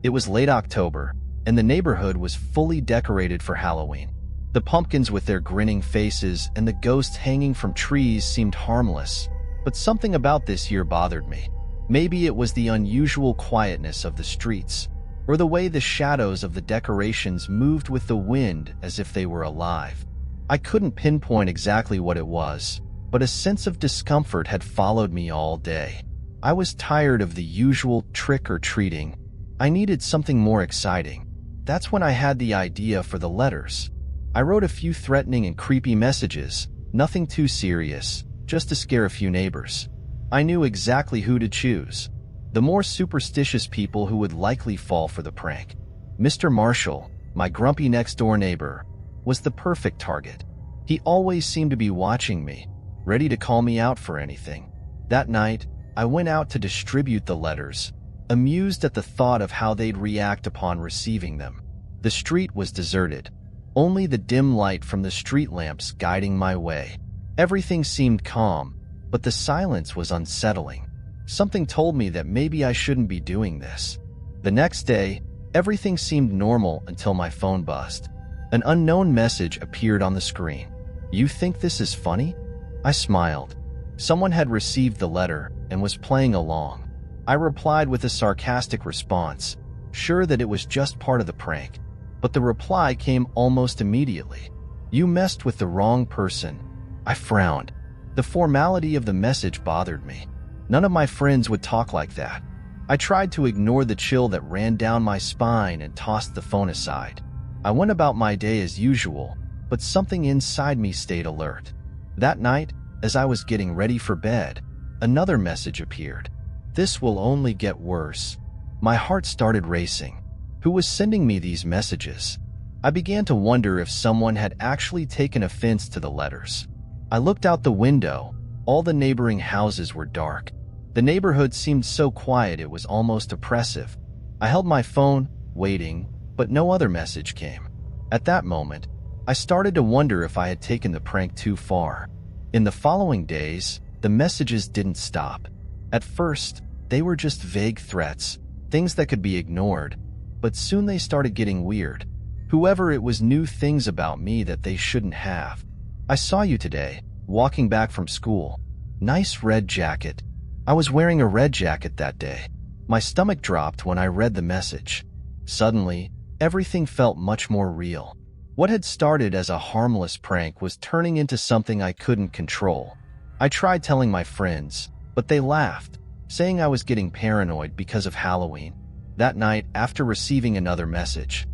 It was late October, and the neighborhood was fully decorated for Halloween. The pumpkins with their grinning faces and the ghosts hanging from trees seemed harmless, but something about this year bothered me. Maybe it was the unusual quietness of the streets, or the way the shadows of the decorations moved with the wind as if they were alive. I couldn't pinpoint exactly what it was, but a sense of discomfort had followed me all day. I was tired of the usual trick-or-treating. I needed something more exciting. That's when I had the idea for the letters. I wrote a few threatening and creepy messages, nothing too serious, just to scare a few neighbors. I knew exactly who to choose. The more superstitious people who would likely fall for the prank. Mr. Marshall, my grumpy next-door neighbor, was the perfect target. He always seemed to be watching me, ready to call me out for anything. That night, I went out to distribute the letters, amused at the thought of how they'd react upon receiving them. The street was deserted, only the dim light from the street lamps guiding my way. Everything seemed calm, but the silence was unsettling. Something told me that maybe I shouldn't be doing this. The next day, everything seemed normal until my phone buzzed. An unknown message appeared on the screen. "You think this is funny?" I smiled. Someone had received the letter and was playing along. I replied with a sarcastic response, sure that it was just part of the prank. But the reply came almost immediately. "You messed with the wrong person." I frowned. The formality of the message bothered me. None of my friends would talk like that. I tried to ignore the chill that ran down my spine and tossed the phone aside. I went about my day as usual, but something inside me stayed alert. That night, as I was getting ready for bed, another message appeared. "This will only get worse." My heart started racing. Who was sending me these messages? I began to wonder if someone had actually taken offense to the letters. I looked out the window. All the neighboring houses were dark. The neighborhood seemed so quiet it was almost oppressive. I held my phone, waiting, but no other message came. At that moment, I started to wonder if I had taken the prank too far. In the following days, the messages didn't stop. At first, they were just vague threats, things that could be ignored, but soon they started getting weird. Whoever it was knew things about me that they shouldn't have. "I saw you today, walking back from school. Nice red jacket." I was wearing a red jacket that day. My stomach dropped when I read the message. Suddenly, everything felt much more real. What had started as a harmless prank was turning into something I couldn't control. I tried telling my friends, but they laughed, saying I was getting paranoid because of Halloween. That night, after receiving another message,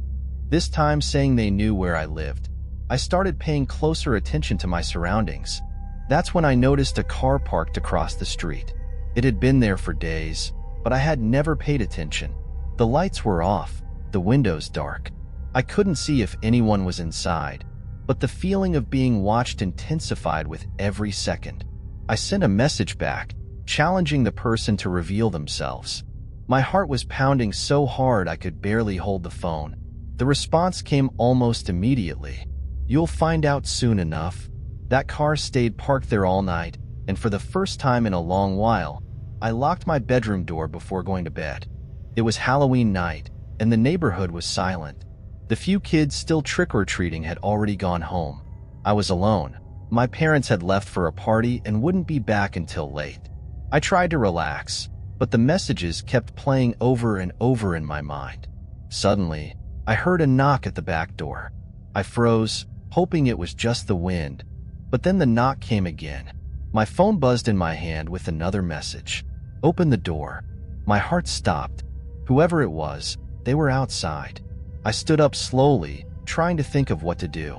this time saying they knew where I lived, I started paying closer attention to my surroundings. That's when I noticed a car parked across the street. It had been there for days, but I had never paid attention. The lights were off, the windows dark. I couldn't see if anyone was inside, but the feeling of being watched intensified with every second. I sent a message back, challenging the person to reveal themselves. My heart was pounding so hard I could barely hold the phone. The response came almost immediately. "You'll find out soon enough." That car stayed parked there all night, and for the first time in a long while, I locked my bedroom door before going to bed. It was Halloween night, and the neighborhood was silent. The few kids still trick-or-treating had already gone home. I was alone. My parents had left for a party and wouldn't be back until late. I tried to relax, but the messages kept playing over and over in my mind. Suddenly, I heard a knock at the back door. I froze, hoping it was just the wind, but then the knock came again. My phone buzzed in my hand with another message. "Open the door." My heart stopped. Whoever it was, they were outside. I stood up slowly, trying to think of what to do.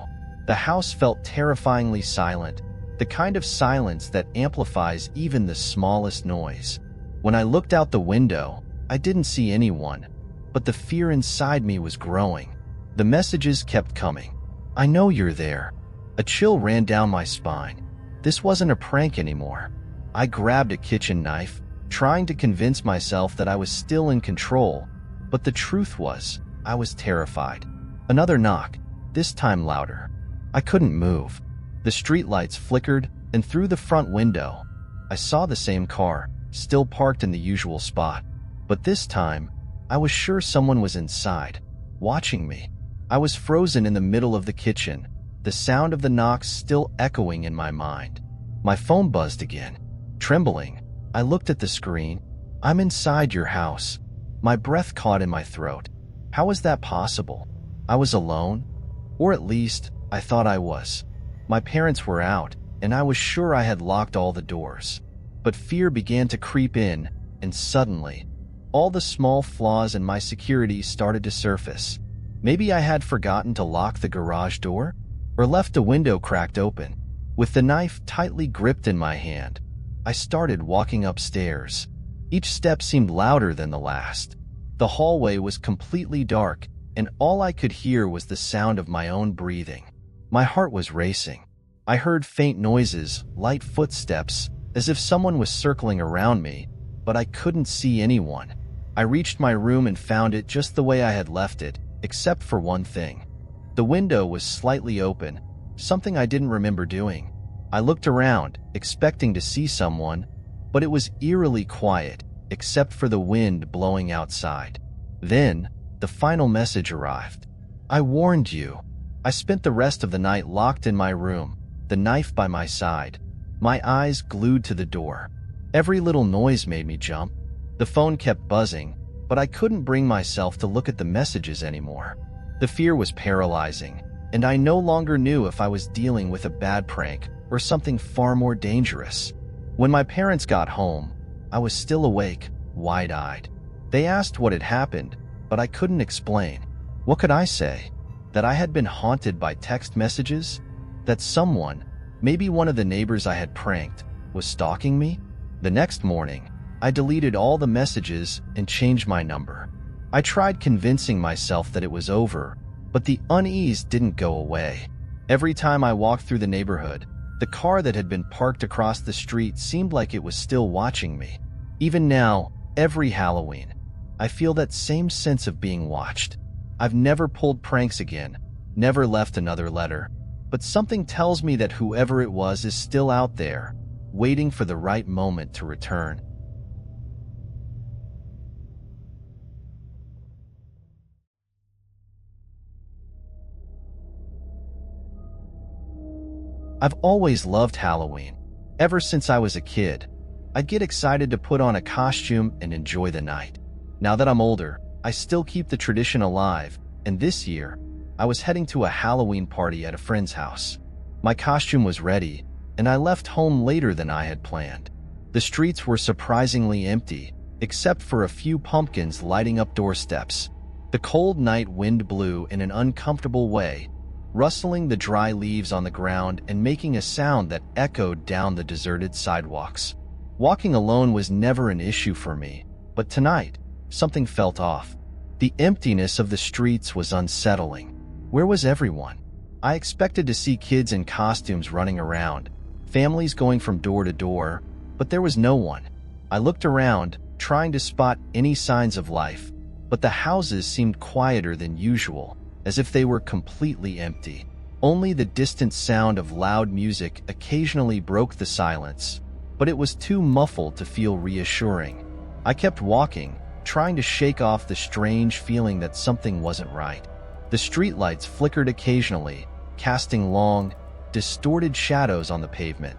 The house felt terrifyingly silent, the kind of silence that amplifies even the smallest noise. When I looked out the window, I didn't see anyone, but the fear inside me was growing. The messages kept coming. "I know you're there." A chill ran down my spine. This wasn't a prank anymore. I grabbed a kitchen knife, trying to convince myself that I was still in control, but the truth was, I was terrified. Another knock, this time louder. I couldn't move. The streetlights flickered, and through the front window, I saw the same car, still parked in the usual spot. But this time, I was sure someone was inside, watching me. I was frozen in the middle of the kitchen, the sound of the knocks still echoing in my mind. My phone buzzed again. Trembling, I looked at the screen. I'm inside your house. My breath caught in my throat. How was that possible? I was alone? Or at least, I thought I was. My parents were out, and I was sure I had locked all the doors. But fear began to creep in, and suddenly, all the small flaws in my security started to surface. Maybe I had forgotten to lock the garage door, or left a window cracked open. With the knife tightly gripped in my hand, I started walking upstairs. Each step seemed louder than the last. The hallway was completely dark, and all I could hear was the sound of my own breathing. My heart was racing. I heard faint noises, light footsteps, as if someone was circling around me, but I couldn't see anyone. I reached my room and found it just the way I had left it, except for one thing. The window was slightly open, something I didn't remember doing. I looked around, expecting to see someone, but it was eerily quiet, except for the wind blowing outside. Then, the final message arrived. I warned you. I spent the rest of the night locked in my room, the knife by my side, my eyes glued to the door. Every little noise made me jump. The phone kept buzzing, but I couldn't bring myself to look at the messages anymore. The fear was paralyzing, and I no longer knew if I was dealing with a bad prank or something far more dangerous. When my parents got home, I was still awake, wide-eyed. They asked what had happened, but I couldn't explain. What could I say? That I had been haunted by text messages? That someone, maybe one of the neighbors I had pranked, was stalking me? The next morning, I deleted all the messages and changed my number. I tried convincing myself that it was over, but the unease didn't go away. Every time I walked through the neighborhood, the car that had been parked across the street seemed like it was still watching me. Even now, every Halloween, I feel that same sense of being watched. I've never pulled pranks again, never left another letter, but something tells me that whoever it was is still out there, waiting for the right moment to return. I've always loved Halloween. Ever since I was a kid, I'd get excited to put on a costume and enjoy the night. Now that I'm older, I still keep the tradition alive, and this year, I was heading to a Halloween party at a friend's house. My costume was ready, and I left home later than I had planned. The streets were surprisingly empty, except for a few pumpkins lighting up doorsteps. The cold night wind blew in an uncomfortable way, rustling the dry leaves on the ground and making a sound that echoed down the deserted sidewalks. Walking alone was never an issue for me, but tonight, something felt off. The emptiness of the streets was unsettling. Where was everyone? I expected to see kids in costumes running around, families going from door to door, but there was no one. I looked around, trying to spot any signs of life, but the houses seemed quieter than usual, as if they were completely empty. Only the distant sound of loud music occasionally broke the silence, but it was too muffled to feel reassuring. I kept walking, trying to shake off the strange feeling that something wasn't right. The streetlights flickered occasionally, casting long, distorted shadows on the pavement.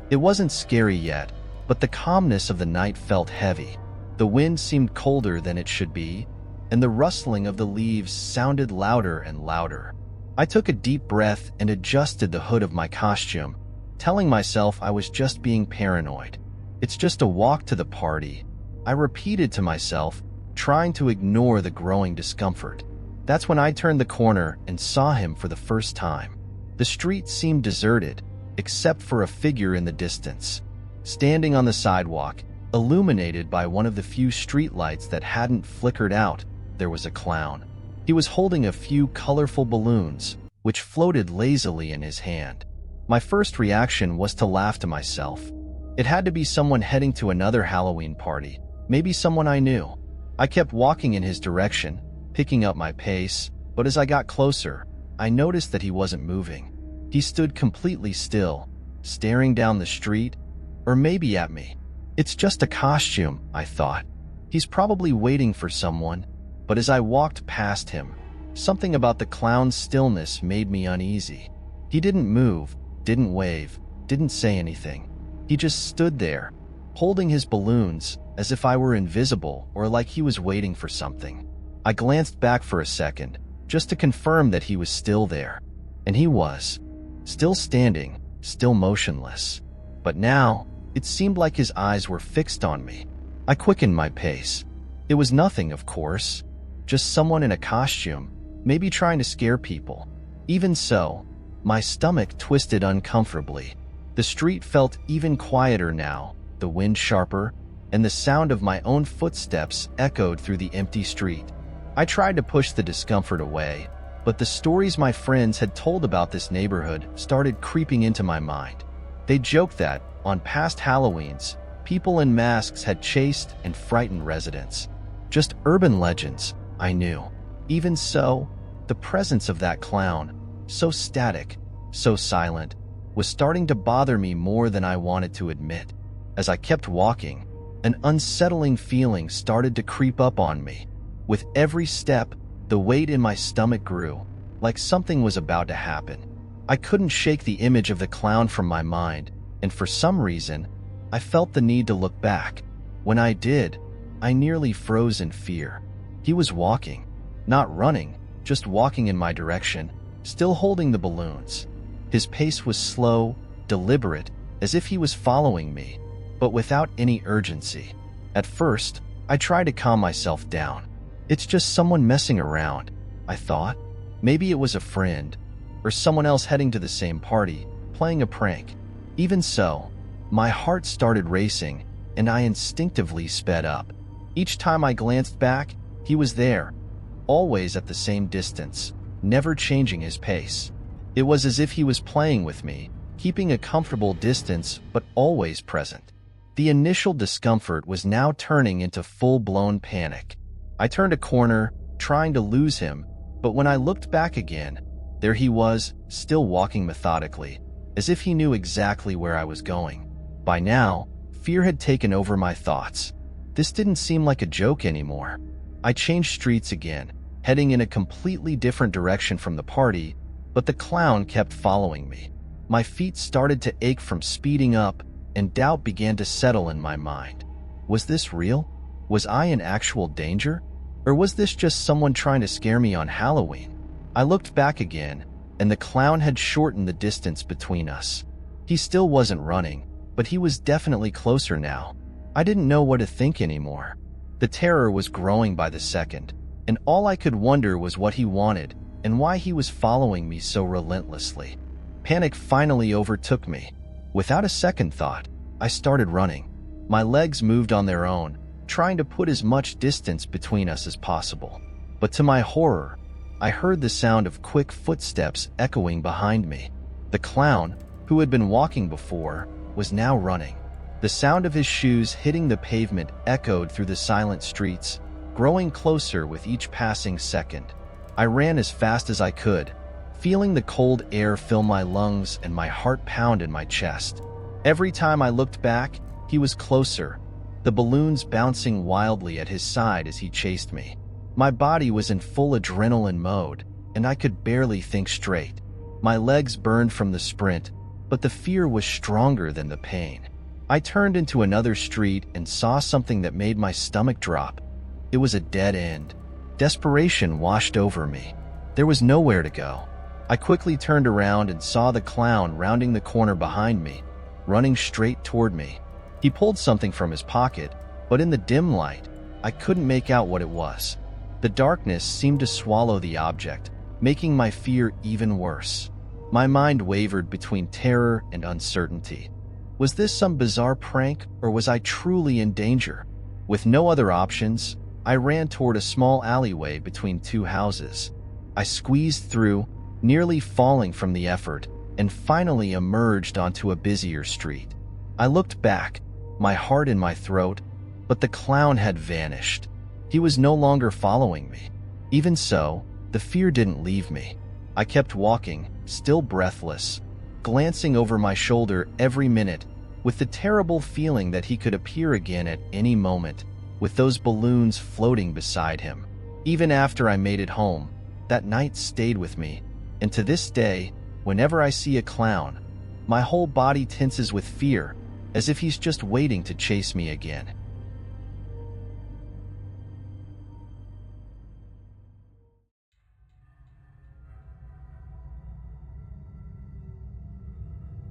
It wasn't scary yet, but the calmness of the night felt heavy. The wind seemed colder than it should be, and the rustling of the leaves sounded louder and louder. I took a deep breath and adjusted the hood of my costume, telling myself I was just being paranoid. It's just a walk to the party, I repeated to myself, trying to ignore the growing discomfort. That's when I turned the corner and saw him for the first time. The street seemed deserted, except for a figure in the distance. Standing on the sidewalk, illuminated by one of the few streetlights that hadn't flickered out, there was a clown. He was holding a few colorful balloons, which floated lazily in his hand. My first reaction was to laugh to myself. It had to be someone heading to another Halloween party, maybe someone I knew. I kept walking in his direction, picking up my pace, but as I got closer, I noticed that he wasn't moving. He stood completely still, staring down the street, or maybe at me. It's just a costume, I thought. He's probably waiting for someone, But as I walked past him, something about the clown's stillness made me uneasy. He didn't move, didn't wave, didn't say anything. He just stood there, holding his balloons as if I were invisible or like he was waiting for something. I glanced back for a second, just to confirm that he was still there. And he was. Still standing, still motionless. But now, it seemed like his eyes were fixed on me. I quickened my pace. It was nothing, of course. Just someone in a costume, maybe trying to scare people. Even so, my stomach twisted uncomfortably. The street felt even quieter now, the wind sharper, and the sound of my own footsteps echoed through the empty street. I tried to push the discomfort away, but the stories my friends had told about this neighborhood started creeping into my mind. They joked that, on past Halloweens, people in masks had chased and frightened residents. Just urban legends, I knew. Even so, the presence of that clown, so static, so silent, was starting to bother me more than I wanted to admit. As I kept walking, an unsettling feeling started to creep up on me. With every step, the weight in my stomach grew, like something was about to happen. I couldn't shake the image of the clown from my mind, and for some reason, I felt the need to look back. When I did, I nearly froze in fear. He was walking, not running, just walking in my direction, still holding the balloons. His pace was slow, deliberate, as if he was following me, but without any urgency. At first, I tried to calm myself down. It's just someone messing around, I thought. Maybe it was a friend, or someone else heading to the same party, playing a prank. Even so, my heart started racing, and I instinctively sped up. Each time I glanced back, he was there, always at the same distance, never changing his pace. It was as if he was playing with me, keeping a comfortable distance but always present. The initial discomfort was now turning into full-blown panic. I turned a corner, trying to lose him, but when I looked back again, there he was, still walking methodically, as if he knew exactly where I was going. By now, fear had taken over my thoughts. This didn't seem like a joke anymore. I changed streets again, heading in a completely different direction from the party, but the clown kept following me. My feet started to ache from speeding up, and doubt began to settle in my mind. Was this real? Was I in actual danger? Or was this just someone trying to scare me on Halloween? I looked back again, and the clown had shortened the distance between us. He still wasn't running, but he was definitely closer now. I didn't know what to think anymore. The terror was growing by the second, and all I could wonder was what he wanted and why he was following me so relentlessly. Panic finally overtook me. Without a second thought, I started running. My legs moved on their own, trying to put as much distance between us as possible. But to my horror, I heard the sound of quick footsteps echoing behind me. The clown, who had been walking before, was now running. The sound of his shoes hitting the pavement echoed through the silent streets, growing closer with each passing second. I ran as fast as I could, feeling the cold air fill my lungs and my heart pound in my chest. Every time I looked back, he was closer, the balloons bouncing wildly at his side as he chased me. My body was in full adrenaline mode, and I could barely think straight. My legs burned from the sprint, but the fear was stronger than the pain. I turned into another street and saw something that made my stomach drop. It was a dead end. Desperation washed over me. There was nowhere to go. I quickly turned around and saw the clown rounding the corner behind me, running straight toward me. He pulled something from his pocket, but in the dim light, I couldn't make out what it was. The darkness seemed to swallow the object, making my fear even worse. My mind wavered between terror and uncertainty. Was this some bizarre prank, or was I truly in danger? With no other options, I ran toward a small alleyway between two houses. I squeezed through, nearly falling from the effort, and finally emerged onto a busier street. I looked back, my heart in my throat, but the clown had vanished. He was no longer following me. Even so, the fear didn't leave me. I kept walking, still breathless, glancing over my shoulder every minute, with the terrible feeling that he could appear again at any moment, with those balloons floating beside him. Even after I made it home, that night stayed with me, and to this day, whenever I see a clown, my whole body tenses with fear, as if he's just waiting to chase me again.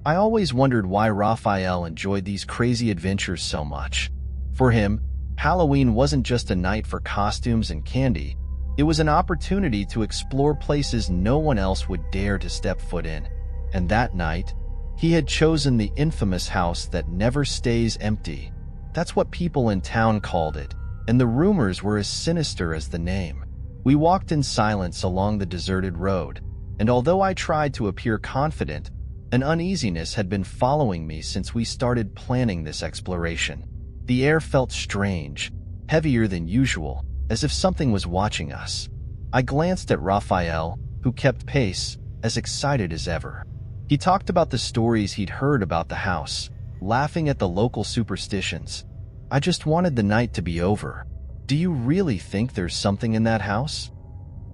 I always wondered why Raphael enjoyed these crazy adventures so much. For him, Halloween wasn't just a night for costumes and candy. It was an opportunity to explore places no one else would dare to step foot in. And that night, he had chosen the infamous house that never stays empty. That's what people in town called it, and the rumors were as sinister as the name. We walked in silence along the deserted road, and although I tried to appear confident, an uneasiness had been following me since we started planning this exploration. The air felt strange, heavier than usual, as if something was watching us. I glanced at Raphael, who kept pace, as excited as ever. He talked about the stories he'd heard about the house, laughing at the local superstitions. I just wanted the night to be over. "Do you really think there's something in that house?"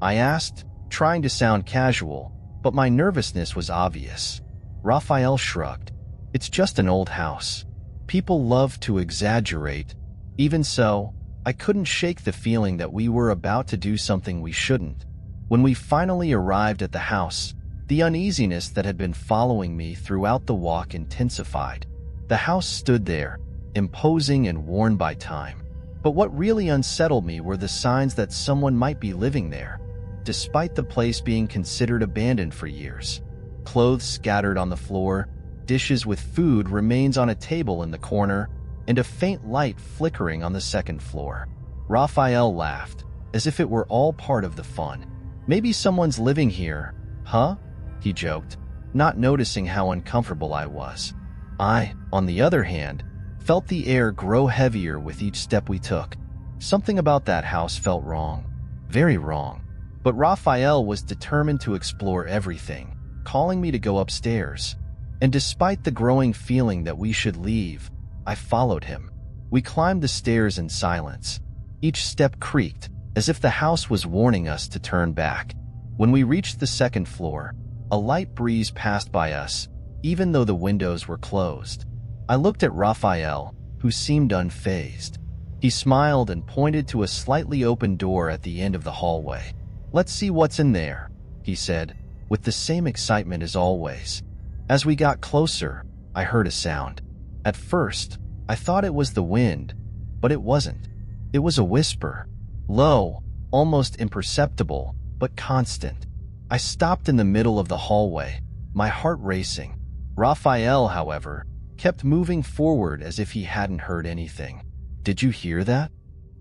I asked, trying to sound casual, but my nervousness was obvious. Raphael shrugged. "It's just an old house. People love to exaggerate." Even so, I couldn't shake the feeling that we were about to do something we shouldn't. When we finally arrived at the house, the uneasiness that had been following me throughout the walk intensified. The house stood there, imposing and worn by time. But what really unsettled me were the signs that someone might be living there, despite the place being considered abandoned for years. Clothes scattered on the floor, dishes with food remains on a table in the corner, and a faint light flickering on the second floor. Raphael laughed, as if it were all part of the fun. "Maybe someone's living here, huh?" he joked, not noticing how uncomfortable I was. I, on the other hand, felt the air grow heavier with each step we took. Something about that house felt wrong, very wrong. But Raphael was determined to explore everything, calling me to go upstairs. And despite the growing feeling that we should leave, I followed him. We climbed the stairs in silence. Each step creaked, as if the house was warning us to turn back. When we reached the second floor, a light breeze passed by us, even though the windows were closed. I looked at Raphael, who seemed unfazed. He smiled and pointed to a slightly open door at the end of the hallway. "Let's see what's in there," he said, with the same excitement as always. As we got closer, I heard a sound. At first, I thought it was the wind, but it wasn't. It was a whisper, low, almost imperceptible, but constant. I stopped in the middle of the hallway, my heart racing. Raphael, however, kept moving forward as if he hadn't heard anything. "Did you hear that?"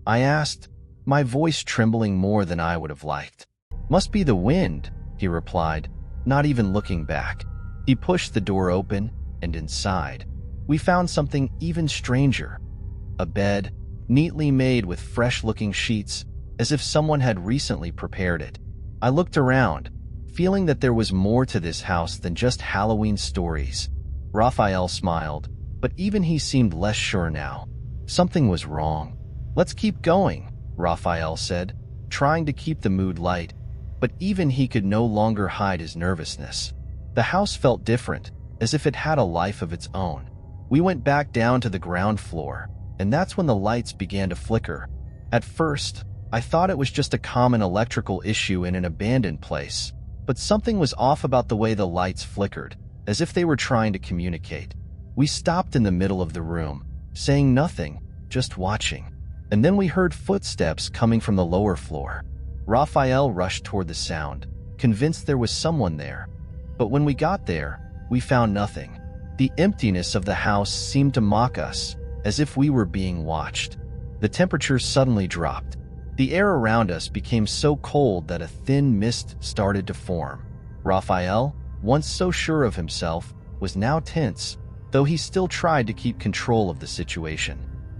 I asked, my voice trembling more than I would have liked. "Must be the wind," he replied, not even looking back. He pushed the door open, and inside, we found something even stranger. A bed, neatly made with fresh-looking sheets, as if someone had recently prepared it. I looked around, feeling that there was more to this house than just Halloween stories. Raphael smiled, but even he seemed less sure now. Something was wrong. "Let's keep going," Raphael said, trying to keep the mood light, but even he could no longer hide his nervousness. The house felt different, as if it had a life of its own. We went back down to the ground floor, and that's when the lights began to flicker. At first, I thought it was just a common electrical issue in an abandoned place, but something was off about the way the lights flickered, as if they were trying to communicate. We stopped in the middle of the room, saying nothing, just watching. And then we heard footsteps coming from the lower floor. Raphael rushed toward the sound, convinced there was someone there. But when we got there, we found nothing. The emptiness of the house seemed to mock us, as if we were being watched. The temperature suddenly dropped. The air around us became so cold that a thin mist started to form. Raphael, once so sure of himself, was now tense, though he still tried to keep control of the situation.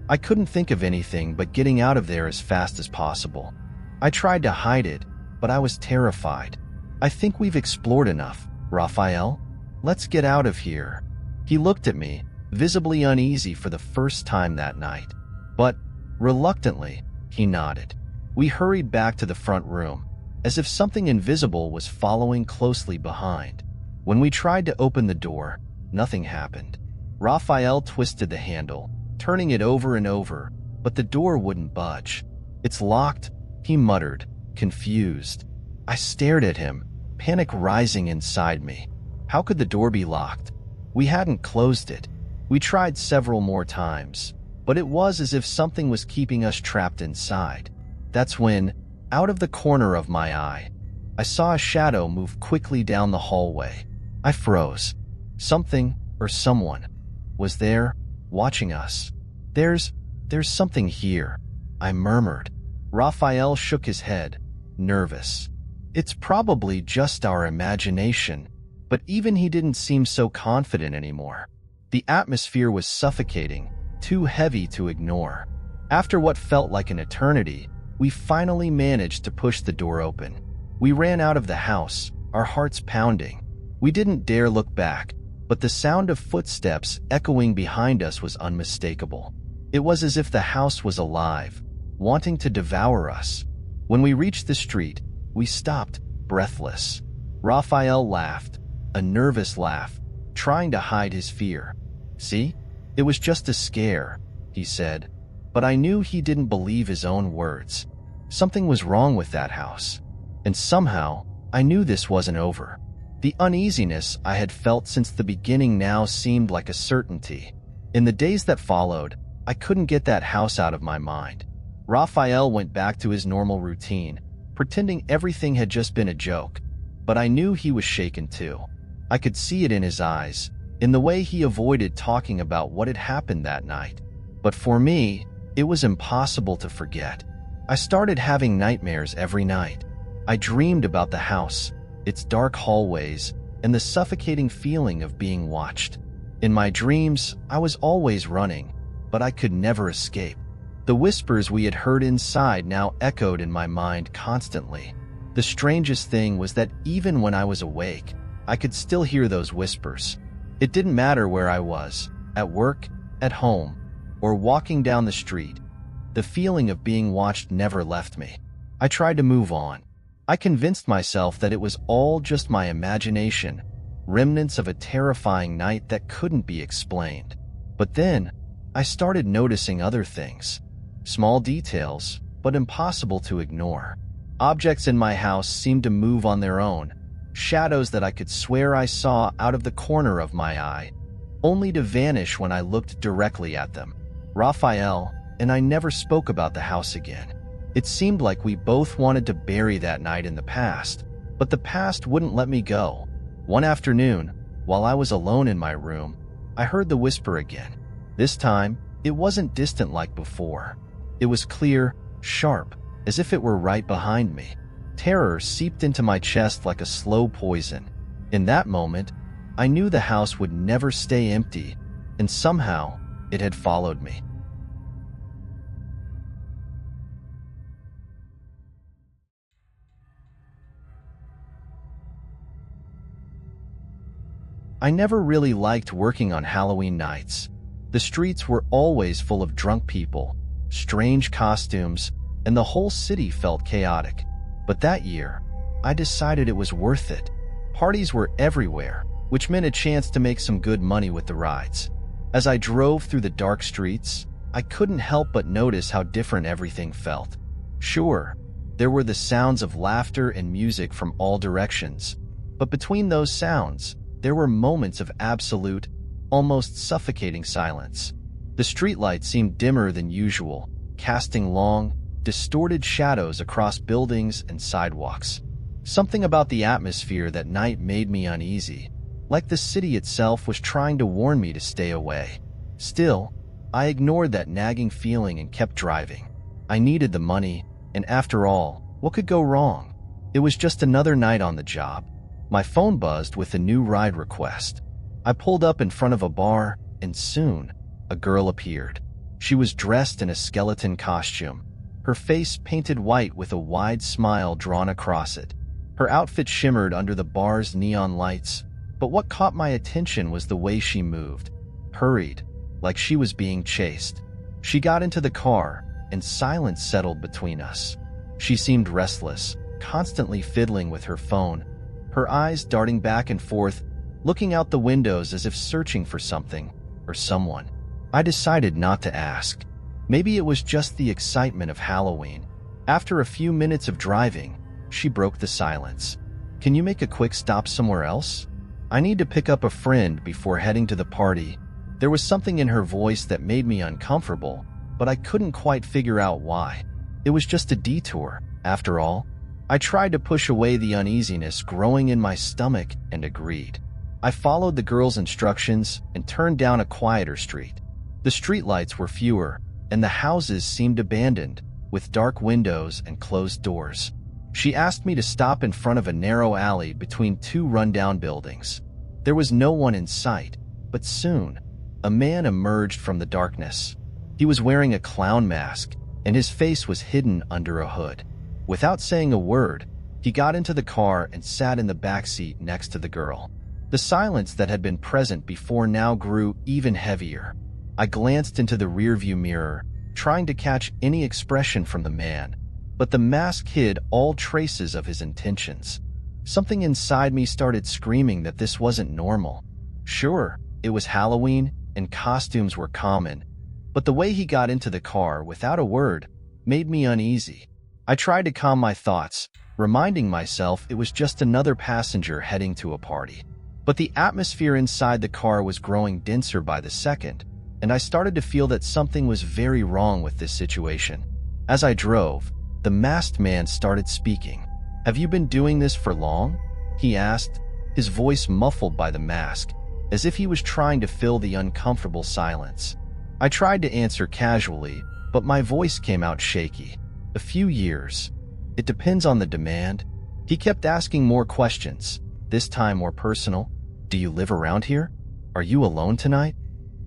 I couldn't think of anything but getting out of there as fast as possible. I tried to hide it, but I was terrified. "I think we've explored enough, Raphael. Let's get out of here." He looked at me, visibly uneasy for the first time that night. But, reluctantly, he nodded. We hurried back to the front room, as if something invisible was following closely behind. When we tried to open the door, nothing happened. Raphael twisted the handle, turning it over and over, but the door wouldn't budge. "It's locked," he muttered, confused. I stared at him, panic rising inside me. How could the door be locked? We hadn't closed it. We tried several more times, but it was as if something was keeping us trapped inside. That's when, out of the corner of my eye, I saw a shadow move quickly down the hallway. I froze. Something, or someone, was there, watching us. There's something here," I murmured. Raphael shook his head, nervous. "It's probably just our imagination," but even he didn't seem so confident anymore. The atmosphere was suffocating, too heavy to ignore. After what felt like an eternity, we finally managed to push the door open. We ran out of the house, our hearts pounding. We didn't dare look back, but the sound of footsteps echoing behind us was unmistakable. It was as if the house was alive, wanting to devour us. When we reached the street, we stopped, breathless. Raphael laughed, a nervous laugh, trying to hide his fear. "See? It was just a scare," he said. But I knew he didn't believe his own words. Something was wrong with that house. And somehow, I knew this wasn't over. The uneasiness I had felt since the beginning now seemed like a certainty. In the days that followed, I couldn't get that house out of my mind. Raphael went back to his normal routine, pretending everything had just been a joke. But I knew he was shaken too. I could see it in his eyes, in the way he avoided talking about what had happened that night. But for me, it was impossible to forget. I started having nightmares every night. I dreamed about the house, its dark hallways, and the suffocating feeling of being watched. In my dreams, I was always running, but I could never escape. The whispers we had heard inside now echoed in my mind constantly. The strangest thing was that even when I was awake, I could still hear those whispers. It didn't matter where I was, at work, at home, or walking down the street. The feeling of being watched never left me. I tried to move on. I convinced myself that it was all just my imagination, remnants of a terrifying night that couldn't be explained. But then, I started noticing other things. Small details, but impossible to ignore. Objects in my house seemed to move on their own, shadows that I could swear I saw out of the corner of my eye, only to vanish when I looked directly at them. Raphael and I never spoke about the house again. It seemed like we both wanted to bury that night in the past, but the past wouldn't let me go. One afternoon, while I was alone in my room, I heard the whisper again. This time, it wasn't distant like before. It was clear, sharp, as if it were right behind me. Terror seeped into my chest like a slow poison. In that moment, I knew the house would never stay empty, and somehow, it had followed me. I never really liked working on Halloween nights. The streets were always full of drunk people, strange costumes, and the whole city felt chaotic. But that year, I decided it was worth it. Parties were everywhere, which meant a chance to make some good money with the rides. As I drove through the dark streets, I couldn't help but notice how different everything felt. Sure, there were the sounds of laughter and music from all directions, but between those sounds, there were moments of absolute, almost suffocating silence. The streetlights seemed dimmer than usual, casting long, distorted shadows across buildings and sidewalks. Something about the atmosphere that night made me uneasy, like the city itself was trying to warn me to stay away. Still, I ignored that nagging feeling and kept driving. I needed the money, and after all, what could go wrong? It was just another night on the job. My phone buzzed with a new ride request. I pulled up in front of a bar, and soon, a girl appeared. She was dressed in a skeleton costume, her face painted white with a wide smile drawn across it. Her outfit shimmered under the bar's neon lights, but what caught my attention was the way she moved, hurried, like she was being chased. She got into the car, and silence settled between us. She seemed restless, constantly fiddling with her phone, her eyes darting back and forth, looking out the windows as if searching for something or someone. I decided not to ask. Maybe it was just the excitement of Halloween. After a few minutes of driving, she broke the silence. "Can you make a quick stop somewhere else? I need to pick up a friend before heading to the party." There was something in her voice that made me uncomfortable, but I couldn't quite figure out why. It was just a detour, after all. I tried to push away the uneasiness growing in my stomach and agreed. I followed the girl's instructions and turned down a quieter street. The streetlights were fewer, and the houses seemed abandoned, with dark windows and closed doors. She asked me to stop in front of a narrow alley between two rundown buildings. There was no one in sight, but soon, a man emerged from the darkness. He was wearing a clown mask, and his face was hidden under a hood. Without saying a word, he got into the car and sat in the back seat next to the girl. The silence that had been present before now grew even heavier. I glanced into the rearview mirror, trying to catch any expression from the man, but the mask hid all traces of his intentions. Something inside me started screaming that this wasn't normal. Sure, it was Halloween and costumes were common, but the way he got into the car without a word made me uneasy. I tried to calm my thoughts, reminding myself it was just another passenger heading to a party. But the atmosphere inside the car was growing denser by the second, and I started to feel that something was very wrong with this situation. As I drove, the masked man started speaking. "Have you been doing this for long?" he asked, his voice muffled by the mask, as if he was trying to fill the uncomfortable silence. I tried to answer casually, but my voice came out shaky. "A few years. It depends on the demand." He kept asking more questions, this time more personal. "Do you live around here? Are you alone tonight?"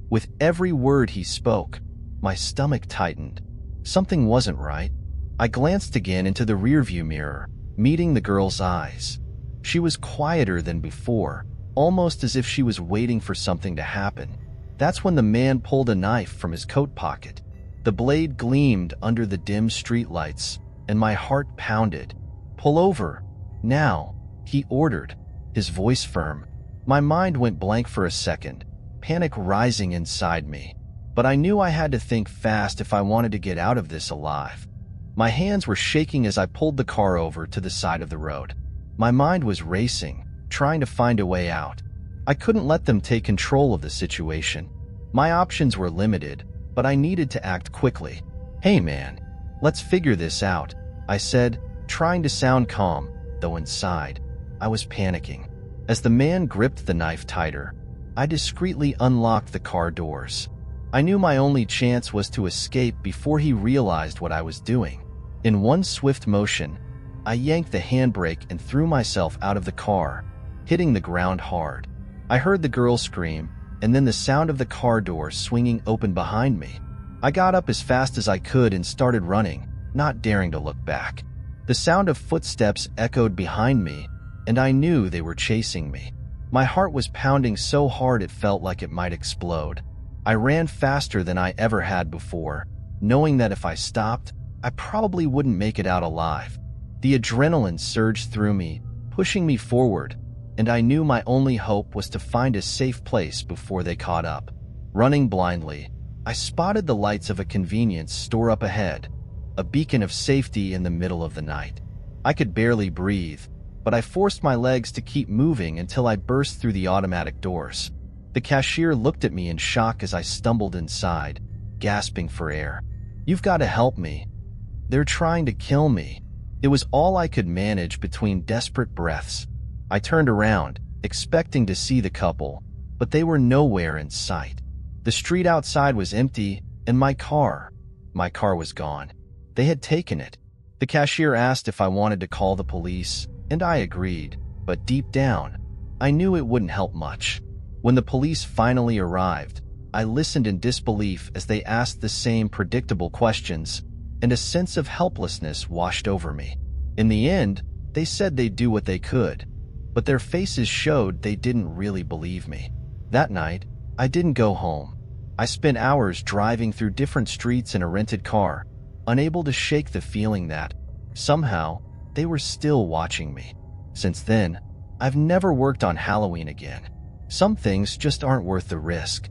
With every word he spoke, my stomach tightened. Something wasn't right. I glanced again into the rearview mirror, meeting the girl's eyes. She was quieter than before, almost as if she was waiting for something to happen. That's when the man pulled a knife from his coat pocket. The blade gleamed under the dim streetlights, and my heart pounded. "Pull over, now," he ordered, his voice firm. My mind went blank for a second, panic rising inside me. But I knew I had to think fast if I wanted to get out of this alive. My hands were shaking as I pulled the car over to the side of the road. My mind was racing, trying to find a way out. I couldn't let them take control of the situation. My options were limited, but I needed to act quickly. "Hey man, let's figure this out," I said, trying to sound calm, though inside, I was panicking. As the man gripped the knife tighter, I discreetly unlocked the car doors. I knew my only chance was to escape before he realized what I was doing. In one swift motion, I yanked the handbrake and threw myself out of the car, hitting the ground hard. I heard the girl scream, and then the sound of the car door swinging open behind me. I got up as fast as I could and started running, not daring to look back. The sound of footsteps echoed behind me, and I knew they were chasing me. My heart was pounding so hard it felt like it might explode. I ran faster than I ever had before, knowing that if I stopped, I probably wouldn't make it out alive. The adrenaline surged through me, pushing me forward, and I knew my only hope was to find a safe place before they caught up. Running blindly, I spotted the lights of a convenience store up ahead, a beacon of safety in the middle of the night. I could barely breathe, but I forced my legs to keep moving until I burst through the automatic doors. The cashier looked at me in shock as I stumbled inside, gasping for air. "You've got to help me. They're trying to kill me." It was all I could manage between desperate breaths. I turned around, expecting to see the couple, but they were nowhere in sight. The street outside was empty, and my car was gone. They had taken it. The cashier asked if I wanted to call the police, and I agreed, but deep down, I knew it wouldn't help much. When the police finally arrived, I listened in disbelief as they asked the same predictable questions, and a sense of helplessness washed over me. In the end, they said they'd do what they could, but their faces showed they didn't really believe me. That night, I didn't go home. I spent hours driving through different streets in a rented car, unable to shake the feeling that, Somehow, they were still watching me. Since then, I've never worked on Halloween again. Some things just aren't worth the risk.